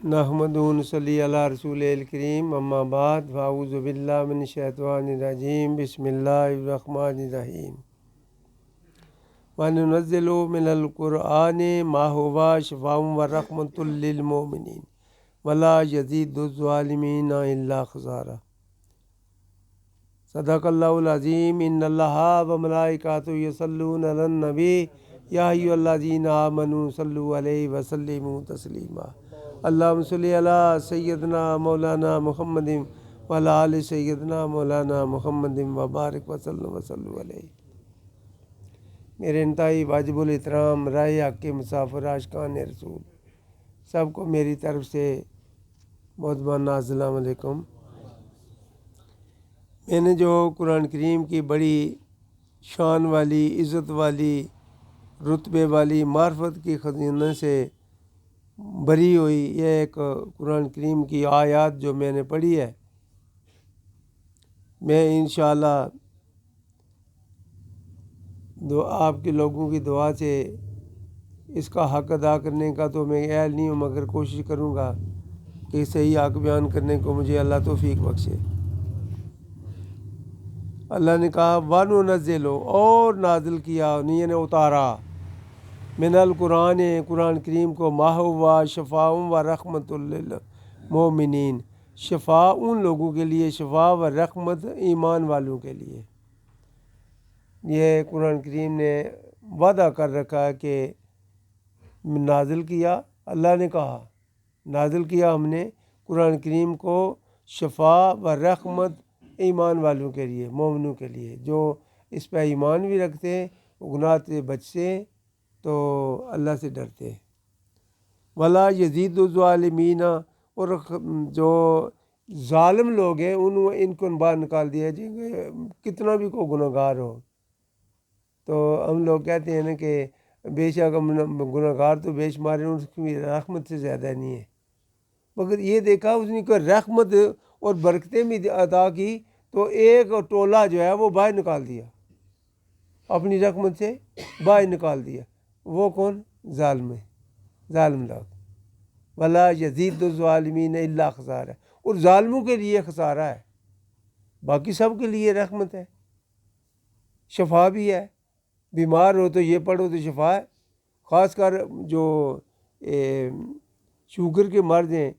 نحمدہ و نصلی علی رسول الکریم اما بعد فاعوذ باللہ من الشیطان الرجیم بسم اللہ الرحمن الرحیم وننزل من القرآن ما هو شفاء ورحمۃ للمؤمنین ولا یزید الظالمین الا خسارا۔ صدق اللہ العظیم۔ ان اللہ وملائکتہ یصلون علی النبی یا ایھا الذین آمنوا صلوا علیہ وسلموا تسلیما۔ اللہم صلی علی سیدنا مولانا محمد وعلی آل سیدنا مولانا محمد وبارک وسلم وصلوا علیہ۔ میرے انتہائی واجب الاحترام راہ حق کے مسافر عاشقان رسول سب کو میری طرف سے بہت بہت السلام علیکم۔ میں نے جو قرآن کریم کی بڑی شان والی، عزت والی، رتبے والی، معرفت کی خزانے سے بری ہوئی یہ ایک قرآن کریم کی آیات جو میں نے پڑھی ہے، میں انشاءاللہ آپ کے لوگوں کی دعا سے اس کا حق ادا کرنے کا تو میں اہل نہیں ہوں، مگر کوشش کروں گا کہ صحیح حق بیان کرنے کو مجھے اللہ توفیق بخشے۔ اللہ نے کہا وَنُنَزِّلُ، اور نازل کیا، یعنی اتارا، من القرآن، قرآن کریم کو، ما ہوا شفاء و رحمۃ للمؤمنین، شفا ان لوگوں کے لیے، شفا و رحمت ایمان والوں کے لیے۔ یہ قرآن کریم نے وعدہ کر رکھا ہے کہ نازل کیا، اللہ نے کہا نازل کیا ہم نے قرآن کریم کو شفا و رحمت ایمان والوں کے لیے، مومنوں کے لیے، جو اس پہ ایمان بھی رکھتے ہیں، گناہ سے بچتے ہیں، تو اللہ سے ڈرتے ہیں۔ ولا یزید الظالمین، اور جو ظالم لوگ ہیں ان کو باہر نکال دیا جی، کتنا بھی کوئی گناہ گار ہو۔ تو ہم لوگ کہتے ہیں نا کہ بے شک گناہ گار تو بے شمار ہیں، اس کی رحمت سے زیادہ نہیں ہے، مگر یہ دیکھا اس نے کوئی رحمت اور برکتیں بھی عطا کی تو ایک ٹولہ جو ہے وہ باہر نکال دیا، اپنی رحمت سے باہر نکال دیا۔ وہ کون؟ ظالم ہے، ظالم لوگ۔ ولا یزید الظالمین الا خسارا، اور ظالموں کے لیے خسارہ ہے، باقی سب کے لیے رحمت ہے، شفا بھی ہے۔ بیمار ہو تو یہ پڑھو تو شفا ہے، خاص کر جو شوگر کے مرض ہیں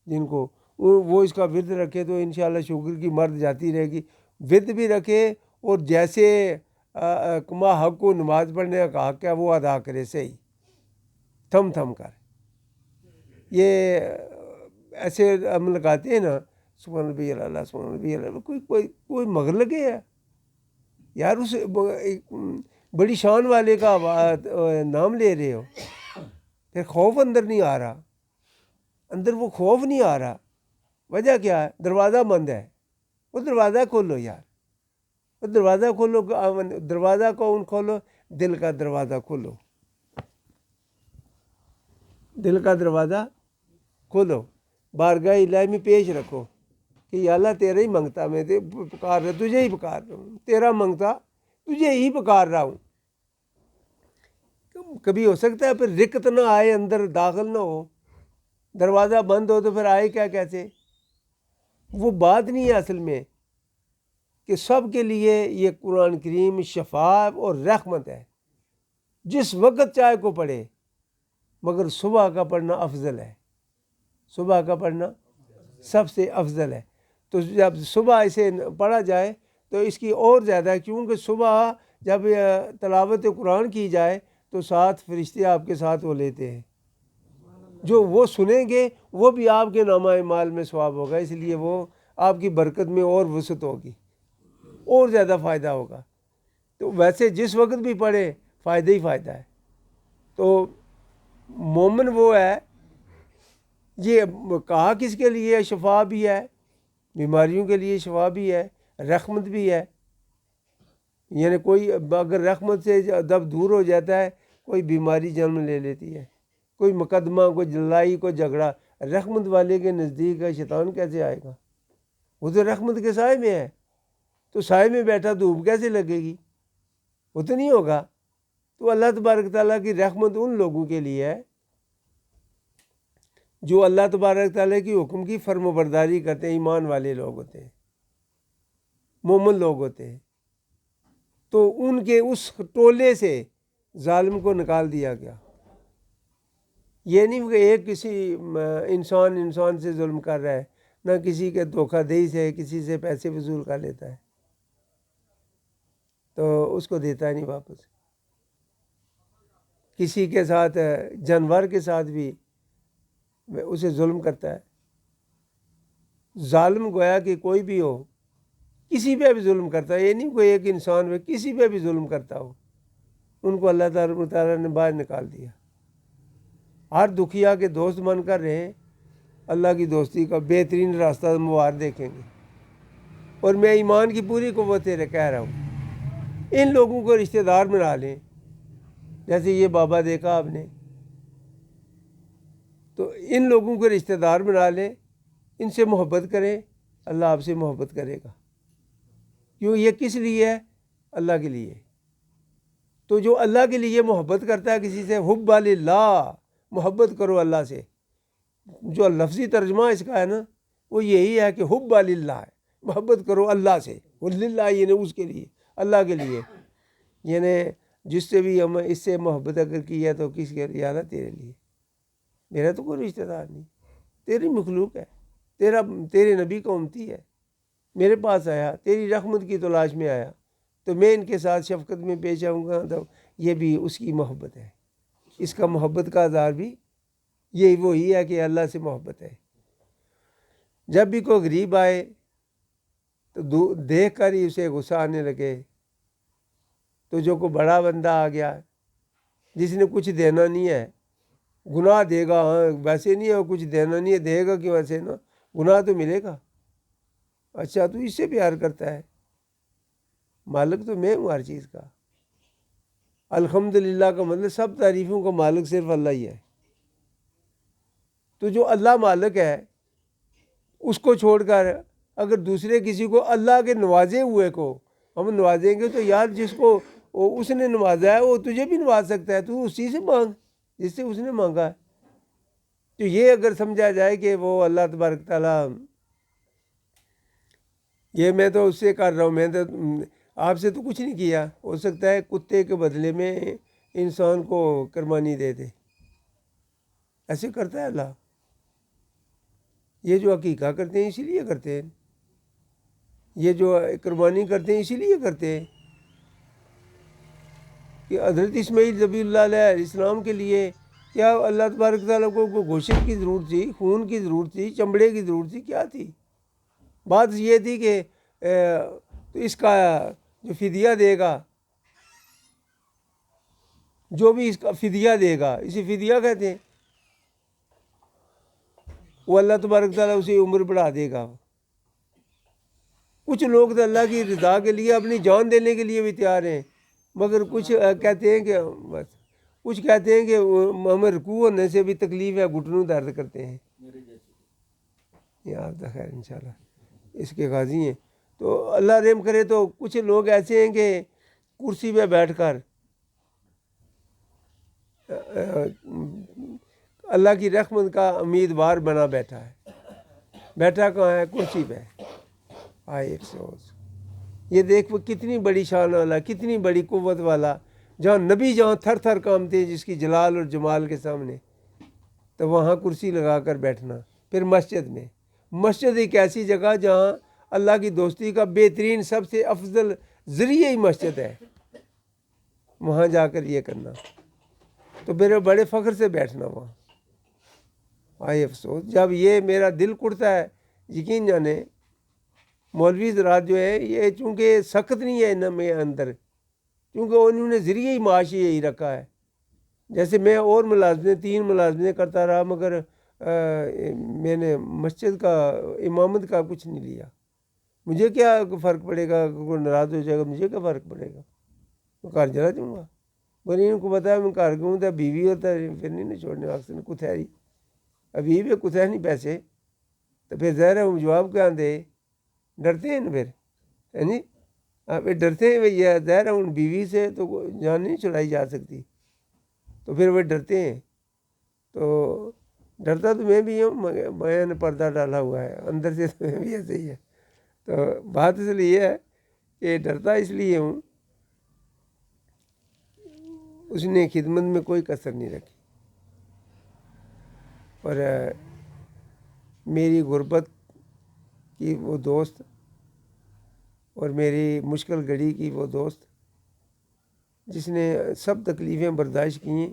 جن کو، وہ اس کا ورد رکھے تو انشاءاللہ شوگر کی مرض جاتی رہے گی۔ ورد بھی رکھے اور جیسے کما حق کو نماز پڑھنے کا حق ہے وہ ادا کرے، صحیح تھم تھم کر۔ یہ ایسے ہم لگاتے ہیں نا، سبحان ربی اللہ سبحان ربی اللہ، کوئی مگر لگے ہے یار، اس بڑی شان والے کا نام لے رہے ہو، پھر خوف اندر نہیں آ رہا، اندر وہ خوف نہیں آ رہا۔ وجہ کیا ہے؟ دروازہ بند ہے، وہ دروازہ کھولو یار، وہ دروازہ کھولو، دروازہ کون کھولو؟ دل کا دروازہ کھولو، دل کا دروازہ کھولو، بارگاہ الہی میں پیش رکھو کہ یا اللہ تیرا ہی منگتا، میں پکار رہا، تجھے ہی پکار رہا ہوں، تیرا منگتا تجھے ہی پکار رہا ہوں۔ کبھی ہو سکتا ہے پھر رکت نہ آئے، اندر داخل نہ ہو، دروازہ بند ہو تو پھر آئے کیا کیسے؟ وہ بات نہیں ہے اصل میں کہ سب کے لیے یہ قرآن کریم شفا اور رحمت ہے، جس وقت چاہے کو پڑھے، مگر صبح کا پڑھنا افضل ہے، صبح کا پڑھنا سب سے افضل ہے۔ تو جب صبح اسے پڑھا جائے تو اس کی اور زیادہ ہے، کیونکہ صبح جب تلاوت قرآن کی جائے تو 7 فرشتے آپ کے ساتھ وہ لیتے ہیں، جو وہ سنیں گے وہ بھی آپ کے نامہ اعمال میں ثواب ہوگا، اس لیے وہ آپ کی برکت میں اور وسعت ہوگی، اور زیادہ فائدہ ہوگا۔ تو ویسے جس وقت بھی پڑھے فائدہ ہی فائدہ ہے۔ تو مومن وہ ہے، یہ کہا کس کے لیے؟ شفا بھی ہے، بیماریوں کے لیے شفا بھی ہے، رحمت بھی ہے۔ یعنی کوئی اگر رحمت سے جب دور ہو جاتا ہے، کوئی بیماری جنم لے لیتی ہے، کوئی مقدمہ، کوئی لڑائی، کوئی جھگڑا، رحمت والے کے نزدیک ہے، شیطان کیسے آئے گا؟ وہ تو رحمت کے سائے میں ہے، تو سائے میں بیٹھا دھوپ کیسے لگے گی؟ وہ تو نہیں ہوگا۔ تو اللہ تبارک تعالیٰ کی رحمت ان لوگوں کے لیے ہے جو اللہ تبارک تعالیٰ کی حکم کی فرم و برداری کرتے ہیں، ایمان والے لوگ ہوتے ہیں، مومن لوگ ہوتے ہیں، تو ان کے اس ٹولے سے ظالم کو نکال دیا گیا۔ یہ نہیں کہ ایک کسی انسان سے ظلم کر رہا ہے، نہ کسی کے دھوکہ دہی سے کسی سے پیسے وصول کر لیتا ہے تو اس کو دیتا نہیں واپس۔ کسی کے ساتھ، جانور کے ساتھ بھی اسے ظلم کرتا ہے۔ ظالم گویا کہ کوئی بھی ہو، کسی پہ بھی ظلم کرتا ہے، یہ نہیں کوئی ایک انسان پہ، کسی پہ بھی ظلم کرتا ہو، ان کو اللہ تعالیٰ نے باہر نکال دیا۔ ہر دکھیا کے دوست بن کر رہیں، اللہ کی دوستی کا بہترین راستہ موار دیکھیں گے۔ اور میں ایمان کی پوری قوت سے کہہ رہا ہوں، ان لوگوں کو رشتہ دار بنا لیں، جیسے یہ بابا دیکھا آپ نے، تو ان لوگوں کو رشتہ دار بنا لیں، ان سے محبت کریں، اللہ آپ سے محبت کرے گا۔ کیوں؟ یہ کس لیے ہے؟ اللہ کے لیے۔ تو جو اللہ کے لیے محبت کرتا ہے کسی سے، حب اللہ، محبت کرو اللہ سے۔ جو لفظی ترجمہ اس کا ہے نا، وہ یہی ہے کہ حب اللہ ہے، محبت کرو اللہ سے۔ للہ یعنی اس کے لیے، اللہ کے لیے، یعنی جس سے بھی ہم اس سے محبت اگر کی ہے تو کس کے لیے؟ اللہ تیرے لیے۔ میرا تو کوئی رشتہ دار نہیں، تیری مخلوق ہے، تیرے نبی کا امتی ہے، میرے پاس آیا، تیری رحمت کی تلاش میں آیا، تو میں ان کے ساتھ شفقت میں پیش آؤں گا، تو یہ بھی اس کی محبت ہے۔ اس کا محبت کا اظہار بھی یہی وہی ہے کہ اللہ سے محبت ہے۔ جب بھی کوئی غریب آئے تو دیکھ کر ہی اسے غصہ آنے لگے، تو جو کوئی بڑا بندہ آ گیا جس نے کچھ دینا نہیں ہے، گناہ دے گا، ہاں ویسے نہیں ہے کچھ دینا نہیں ہے، دے گا کہ ویسے نا گناہ تو ملے گا۔ اچھا تو اس سے پیار کرتا ہے، مالک تو میں ہوں ہر چیز کا۔ الحمدللہ کا مطلب سب تعریفوں کا مالک صرف اللہ ہی ہے۔ تو جو اللہ مالک ہے اس کو چھوڑ کر اگر دوسرے کسی کو، اللہ کے نوازے ہوئے کو ہم نوازیں گے، تو یار جس کو اس نے نوازا ہے وہ تجھے بھی نواز سکتا ہے، تو اسی سے مانگ جس سے اس نے مانگا ہے۔ تو یہ اگر سمجھا جائے کہ وہ اللہ تبارک تعالیٰ، یہ میں تو اس سے کر رہا ہوں، میں تو آپ سے تو کچھ نہیں کیا، ہو سکتا ہے کتے کے بدلے میں انسان کو قربانی دے دے، ایسے کرتا ہے اللہ۔ یہ جو عقیقہ کرتے ہیں اسی لیے کرتے ہیں، یہ جو قربانی کرتے ہیں اسی لیے کرتے ہیں کہ حضرت اسماعیل ذبیح اللہ علیہ السلام کے لیے کیا اللہ تبارک تعالیٰ کو گوشت کی ضرورت تھی، خون کی ضرورت تھی، چمڑے کی ضرورت تھی، کیا تھی؟ بات یہ تھی کہ تو اس کا جو فدیہ دے گا، جو بھی اس کا فدیہ دے گا، اسے فدیہ کہتے ہیں، وہ اللہ تبارک تعالیٰ اسے عمر بڑھا دے گا۔ کچھ لوگ تو اللہ کی رضا کے لیے اپنی جان دینے کے لیے بھی تیار ہیں، مگر کچھ کہتے ہیں کہ بس، کچھ کہتے ہیں کہ ہمیں رکوع ہونے سے بھی تکلیف ہے، گھٹنوں درد کرتے ہیں۔ یار تو خیر انشاءاللہ اس کے غازی ہیں، تو اللہ رحم کرے۔ تو کچھ لوگ ایسے ہیں کہ کرسی پہ بیٹھ کر اللہ کی رحمت کا امیدوار بنا بیٹھا ہے۔ بیٹھا کہاں ہے؟ کرسی پہ۔ آئے افسوس، یہ دیکھ وہ کتنی بڑی شان والا، کتنی بڑی قوت والا، جہاں نبی جہاں تھر تھر کامتے ہیں جس کی جلال اور جمال کے سامنے، تو وہاں کرسی لگا کر بیٹھنا۔ پھر مسجد ایک ایسی جگہ جہاں اللہ کی دوستی کا بہترین سب سے افضل ذریعہ ہی مسجد ہے، وہاں جا کر یہ کرنا، تو میرے بڑے فخر سے بیٹھنا وہاں۔ آئے افسوس، جب یہ میرا دل کڑتا ہے، یقین جانے مولوی حضرات جو ہے یہ چونکہ سخت نہیں ہے ان میں اندر، کیونکہ انہوں نے ذریعہ ہی معاش یہی رکھا ہے۔ جیسے میں اور ملازمیں 3 ملازمیں کرتا رہا، مگر میں نے مسجد کا امامت کا کچھ نہیں لیا۔ مجھے کیا فرق پڑے گا، کوئی ناراض ہو جائے گا، مجھے کیا فرق پڑے گا، میں گھر چلا جاؤں گا۔ پر ان کو بتایا میں گھر گوں تو بیوی ہوتا ہے، پھر نہیں چھوڑنے واقع کتھ ہے، ابھی بھی کتھ ہے نہیں پیسے، تو پھر ظاہر ہے وہ جواب کیا دے، ڈرتے ہیں نا پھر، ہے نہیں، پھر ڈرتے ہیں بھیا، ظاہر ہے ان بیوی سے تو جان نہیں چھڑائی جا سکتی، تو پھر وہ ڈرتے ہیں۔ تو ڈرتا تو میں بھی ہوں مگر میں نے پردہ ڈالا ہوا ہے اندر سے، تو میں بھی ایسے ہی ہے۔ تو بات اس لیے یہ ہے کہ ڈرتا اس لیے ہوں، اس نے خدمت میں کوئی کسر نہیں رکھی، اور میری غربت کی وہ دوست اور میری مشکل گھڑی کی وہ دوست جس نے سب تکلیفیں برداشت کیں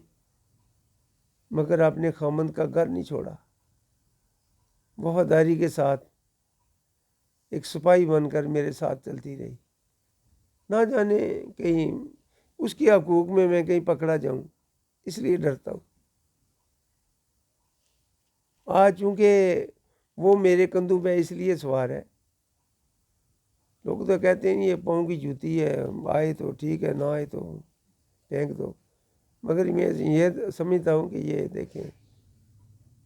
مگر اپنے خامند کا گھر نہیں چھوڑا، وفاداری کے ساتھ ایک سپاہی بن کر میرے ساتھ چلتی رہی۔ نہ جانے کہیں اس کے حقوق میں کہیں پکڑا جاؤں، اس لیے ڈرتا ہوں۔ آج چونکہ وہ میرے کندھوں پہ اس لیے سوار ہے، لوگ تو کہتے ہیں یہ پاؤں کی جوتی ہے، آئے تو ٹھیک ہے، نہ آئے تو پھینک دو، مگر میں یہ سمجھتا ہوں کہ یہ دیکھیں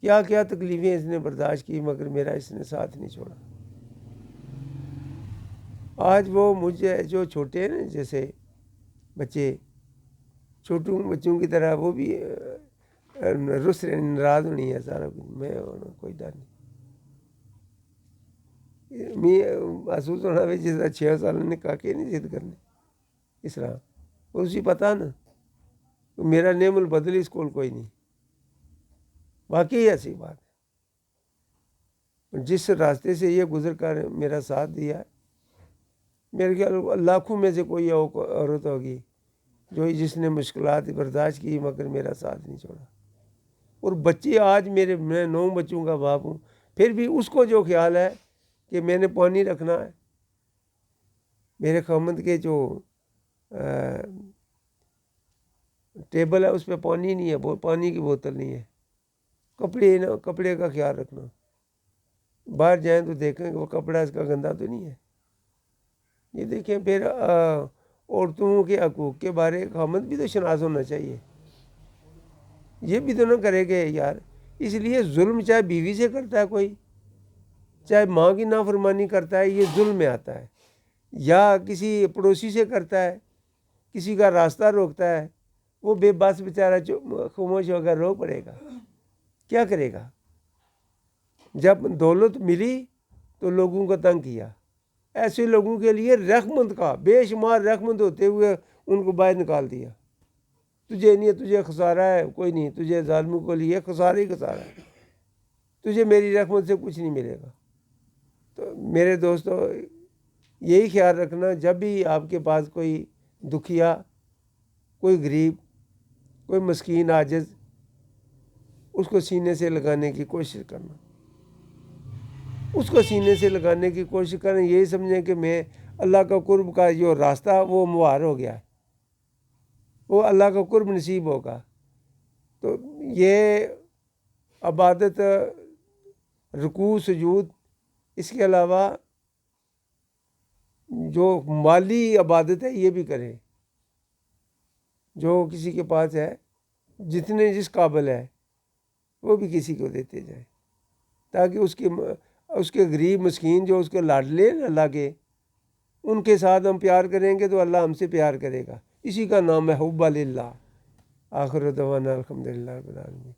کیا کیا تکلیفیں اس نے برداشت کی مگر میرا اس نے ساتھ نہیں چھوڑا۔ آج وہ مجھے جو چھوٹے ہیں نا، جیسے بچے چھوٹوں بچوں کی طرح، وہ بھی رس ناراض نہیں ہے سارا کچھ، میں کوئی ڈر نہیں، میں محسوس ہونا بھی جس طرح 6 سال نے کہا کہ نہیں ضد کرنے اس طرح، اور اسی پتہ نا میرا نعم البدل اس کو کوئی نہیں، واقعی ایسی بات ہے۔ جس راستے سے یہ گزر کر میرا ساتھ دیا ہے، میرے خیال لاکھوں میں سے کوئی عورت ہوگی جس نے مشکلات برداشت کی مگر میرا ساتھ نہیں چھوڑا۔ اور بچے آج میں 9 بچوں کا باپ ہوں، پھر بھی اس کو جو خیال ہے کہ میں نے پانی رکھنا ہے، میرے خامند کے جو ٹیبل ہے اس پہ پانی نہیں ہے، پانی کی بوتل نہیں ہے، کپڑے کا خیال رکھنا، باہر جائیں تو دیکھیں کہ وہ کپڑا اس کا گندا تو نہیں ہے۔ یہ دیکھیں پھر عورتوں کے حقوق کے بارے خامند بھی تو شناس ہونا چاہیے، یہ بھی تو نہ کرے گے یار۔ اس لیے ظلم چاہے بیوی سے کرتا ہے کوئی، چاہے ماں کی نافرمانی کرتا ہے، یہ ظلم میں آتا ہے، یا کسی پڑوسی سے کرتا ہے، کسی کا راستہ روکتا ہے، وہ بے بس بیچارہ خاموش ہو کر رو پڑے گا، کیا کرے گا؟ جب دولت ملی تو لوگوں کو تنگ کیا، ایسے لوگوں کے لیے رحمت کا بے شمار رحمت ہوتے ہوئے ان کو باہر نکال دیا۔ تجھے نہیں، تجھے خسارہ ہے، کوئی نہیں، تجھے ظالموں کو لیے خسارہ ہی خسارہ ہے، تجھے میری رحمت سے کچھ نہیں ملے گا۔ تو میرے دوستو یہی خیال رکھنا، جب بھی آپ کے پاس کوئی دکھیا، کوئی غریب، کوئی مسکین عاجز، اس کو سینے سے لگانے کی کوشش کرنا، اس کو سینے سے لگانے کی کوشش کریں، یہی سمجھیں کہ میں اللہ کا قرب کا جو راستہ وہ مہار ہو گیا ہے، وہ اللہ کا قرب نصیب ہوگا۔ تو یہ عبادت، رکوع، سجود، اس کے علاوہ جو مالی عبادت ہے یہ بھی کریں، جو کسی کے پاس ہے، جتنے جس قابل ہے وہ بھی کسی کو دیتے جائیں، تاکہ اس کے غریب مسکین جو اس کے لاڈلے اللہ کے، ان کے ساتھ ہم پیار کریں گے تو اللہ ہم سے پیار کرے گا، اسی کا نام ہے حب للہ۔ آخر دعوانا الحمدللہ رب العالمین۔